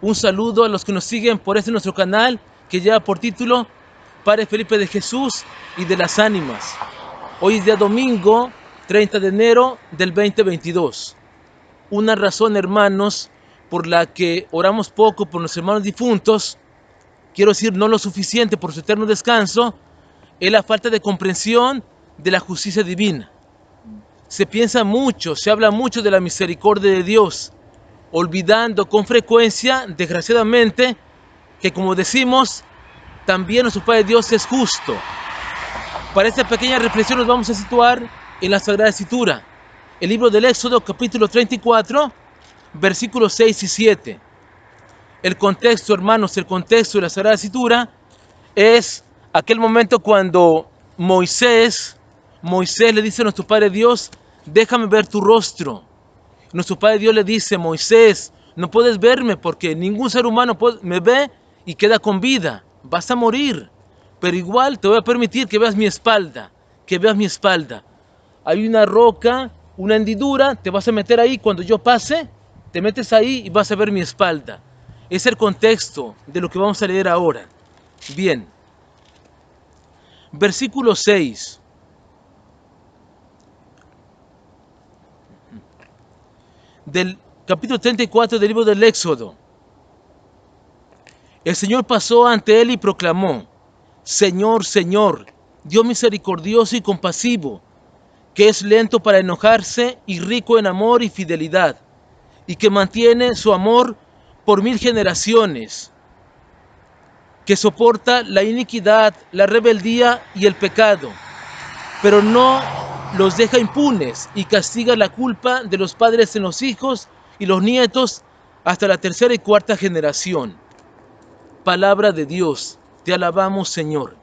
Un saludo a los que nos siguen por nuestro canal que lleva por título Padre Felipe de Jesús y de las Ánimas. Hoy es día domingo 30 de enero del 2022. Una razón, hermanos, por la que oramos poco por nuestros hermanos difuntos, quiero decir no lo suficiente por su eterno descanso, es la falta de comprensión de la justicia divina. Se piensa mucho, se habla mucho de la misericordia de Dios, olvidando con frecuencia, desgraciadamente, que como decimos, también nuestro Padre Dios es justo. Para esta pequeña reflexión nos vamos a situar en la Sagrada Escritura, el libro del Éxodo, capítulo 34, versículos 6 y 7. El contexto, hermanos, el contexto de la Sagrada Escritura es aquel momento cuando Moisés le dice a nuestro Padre Dios: déjame ver tu rostro. Nuestro Padre Dios le dice: Moisés, no puedes verme porque ningún ser humano me ve y queda con vida. Vas a morir, pero igual te voy a permitir que veas mi espalda, Hay una roca, una hendidura, te vas a meter ahí. Cuando yo pase, te metes ahí y vas a ver mi espalda. Es el contexto de lo que vamos a leer ahora. Bien. Versículo 6. Del capítulo 34 del libro del Éxodo. El Señor pasó ante él y proclamó: Señor, Señor, Dios misericordioso y compasivo, que es lento para enojarse y rico en amor y fidelidad, y que mantiene su amor por 1000 generaciones, que soporta la iniquidad, la rebeldía y el pecado, pero no los deja impunes, y castiga la culpa de los padres en los hijos y los nietos hasta la 3ª y 4ª generación. Palabra de Dios, te alabamos, Señor.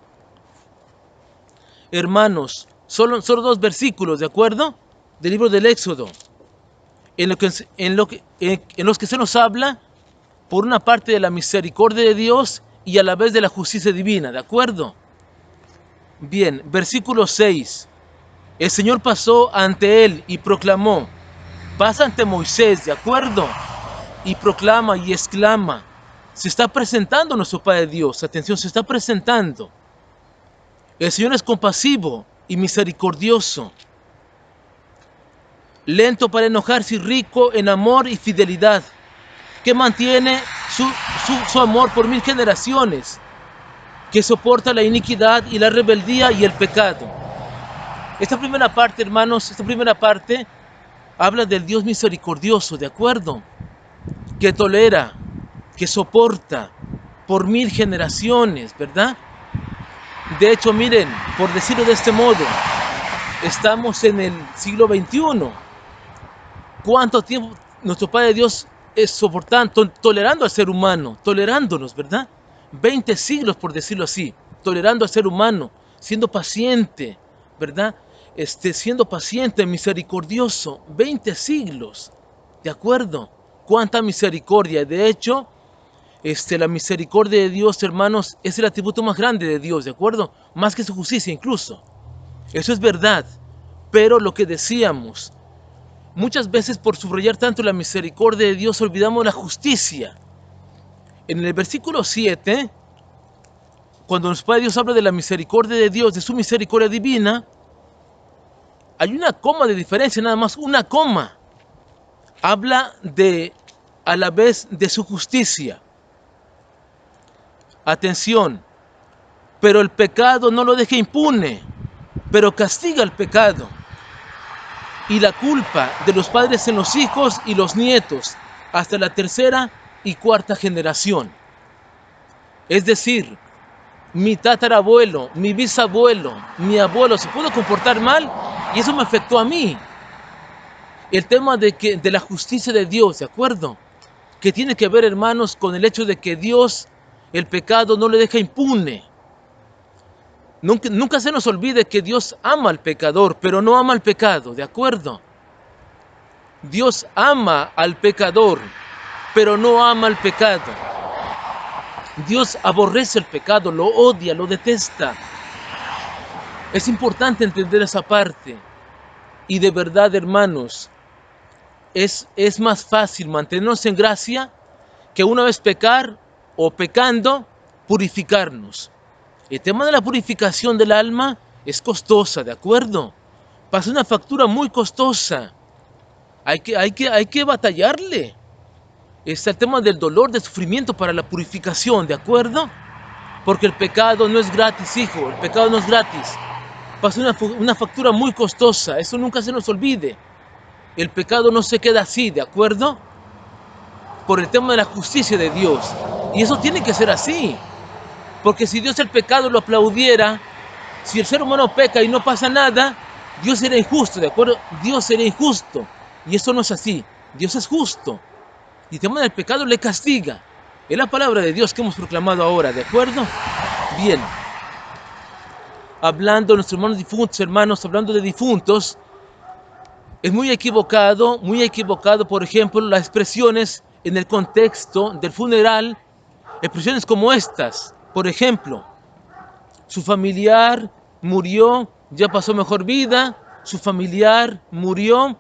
Hermanos, solo 2 versículos, ¿de acuerdo? Del libro del Éxodo, en los que se nos habla, por una parte, de la misericordia de Dios y a la vez de la justicia divina, ¿de acuerdo? Bien, versículo 6. El Señor pasó ante él y proclamó. Pasa ante Moisés, ¿de acuerdo? Y proclama y exclama. Se está presentando nuestro Padre Dios. Atención, se está presentando. El Señor es compasivo y misericordioso, lento para enojarse y rico en amor y fidelidad, que mantiene su amor por 1000 generaciones, que soporta la iniquidad y la rebeldía y el pecado. Esta primera parte, hermanos, habla del Dios misericordioso, ¿de acuerdo? Que tolera, que soporta por 1000 generaciones, ¿verdad? De hecho, miren, por decirlo de este modo, estamos en el siglo XXI. ¿Cuánto tiempo nuestro Padre Dios es soportando, tolerando al ser humano, tolerándonos, ¿verdad? 20 siglos, por decirlo así, tolerando al ser humano, siendo paciente, ¿verdad? Siendo paciente, misericordioso, 20 siglos, ¿de acuerdo? Cuánta misericordia. De hecho, la misericordia de Dios, hermanos, es el atributo más grande de Dios, ¿de acuerdo? Más que su justicia incluso. Eso es verdad. Pero lo que decíamos, muchas veces por subrayar tanto la misericordia de Dios olvidamos la justicia. En el versículo 7, cuando nuestro Padre Dios habla de la misericordia de Dios, de su misericordia divina, hay una coma de diferencia, nada más una coma. Habla a la vez de su justicia. Atención, pero el pecado no lo deja impune, pero castiga el pecado y la culpa de los padres en los hijos y los nietos hasta la 3ª y 4ª generación. Es decir, mi tatarabuelo, mi bisabuelo, mi abuelo se pudo comportar mal y eso me afectó a mí. El tema de la justicia de Dios, ¿de acuerdo? Que tiene que ver, hermanos, con el hecho de que Dios, el pecado no le deja impune. Nunca se nos olvide que Dios ama al pecador, pero no ama al pecado, ¿de acuerdo? Dios ama al pecador, pero no ama al pecado. Dios aborrece el pecado, lo odia, lo detesta. Es importante entender esa parte. Y de verdad, hermanos, es más fácil mantenernos en gracia que una vez pecar o pecando, purificarnos. El tema de la purificación del alma es costosa, ¿de acuerdo? Pasa una factura muy costosa. Hay que batallarle. Está el tema del dolor, del sufrimiento para la purificación, ¿de acuerdo? Porque el pecado no es gratis, hijo. El pecado no es gratis. Pasa una factura muy costosa. Eso nunca se nos olvide. El pecado no se queda así, ¿de acuerdo? Por el tema de la justicia de Dios. Y eso tiene que ser así. Porque si Dios el pecado lo aplaudiera, si el ser humano peca y no pasa nada, Dios será injusto, ¿de acuerdo? Dios será injusto. Y eso no es así. Dios es justo. Y el tema del pecado le castiga. Es la palabra de Dios que hemos proclamado ahora, ¿de acuerdo? Bien. Hablando de nuestros hermanos difuntos, hermanos, hablando de difuntos, es muy equivocado, por ejemplo, las expresiones en el contexto del funeral, expresiones como estas. Por ejemplo, su familiar murió, ya pasó mejor vida, su familiar murió,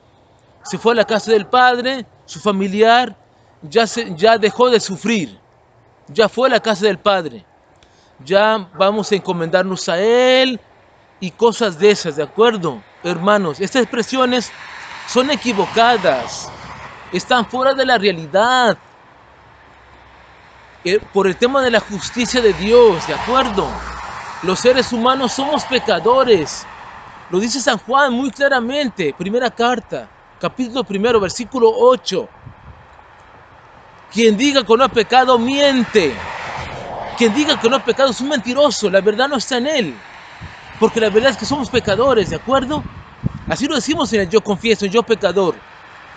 se fue a la casa del padre, su familiar ya dejó de sufrir, ya fue a la casa del padre, ya vamos a encomendarnos a él y cosas de esas, ¿de acuerdo? Hermanos, estas expresiones son equivocadas, están fuera de la realidad, por el tema de la justicia de Dios, ¿de acuerdo? Los seres humanos somos pecadores. Lo dice San Juan muy claramente, primera carta, capítulo 1, versículo 8. Quien diga que no ha pecado, miente. Quien diga que no ha pecado es un mentiroso, la verdad no está en él. Porque la verdad es que somos pecadores, ¿de acuerdo? Así lo decimos en el yo confieso, yo pecador.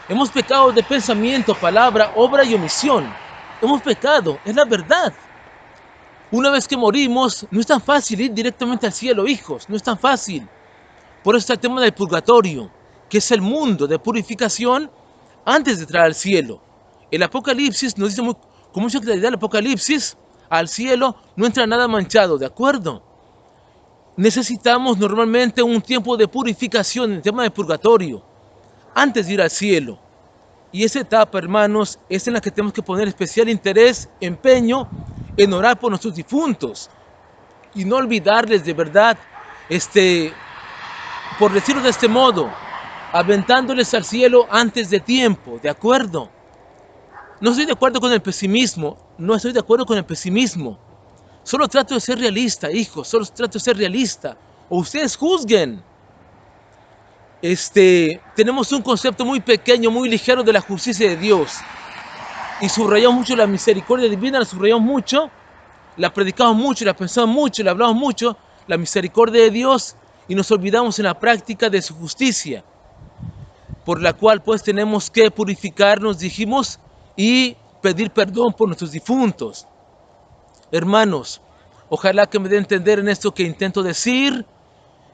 Hemos pecado de pensamiento, palabra, obra y omisión. Hemos pecado, es la verdad. Una vez que morimos, no es tan fácil ir directamente al cielo, hijos, no es tan fácil. Por eso está el tema del purgatorio, que es el mundo de purificación antes de entrar al cielo. El Apocalipsis nos dice con mucha claridad, el Apocalipsis, al cielo no entra nada manchado, ¿de acuerdo? Necesitamos normalmente un tiempo de purificación en el tema del purgatorio, antes de ir al cielo. Y esa etapa, hermanos, es en la que tenemos que poner especial interés, empeño, en orar por nuestros difuntos. Y no olvidarles de verdad, por decirlo de este modo, aventándoles al cielo antes de tiempo, ¿de acuerdo? No estoy de acuerdo con el pesimismo, no estoy de acuerdo con el pesimismo. Solo trato de ser realista, hijos, solo trato de ser realista. O ustedes juzguen. Tenemos un concepto muy pequeño, muy ligero de la justicia de Dios. Y subrayamos mucho la misericordia divina, la subrayamos mucho, la predicamos mucho, la pensamos mucho, la hablamos mucho, la misericordia de Dios, y nos olvidamos en la práctica de su justicia, por la cual pues tenemos que purificarnos, dijimos, y pedir perdón por nuestros difuntos. Hermanos, ojalá que me dé a entender en esto que intento decir.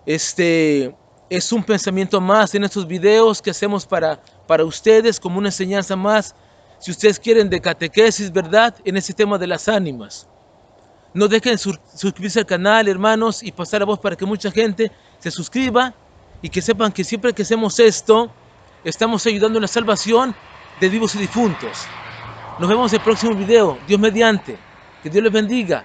Es un pensamiento más en estos videos que hacemos para ustedes, como una enseñanza más, si ustedes quieren, de catequesis, ¿verdad?, en ese tema de las ánimas. No dejen suscribirse al canal, hermanos, y pasar la voz para que mucha gente se suscriba y que sepan que siempre que hacemos esto, estamos ayudando en la salvación de vivos y difuntos. Nos vemos en el próximo video, Dios mediante. Que Dios les bendiga.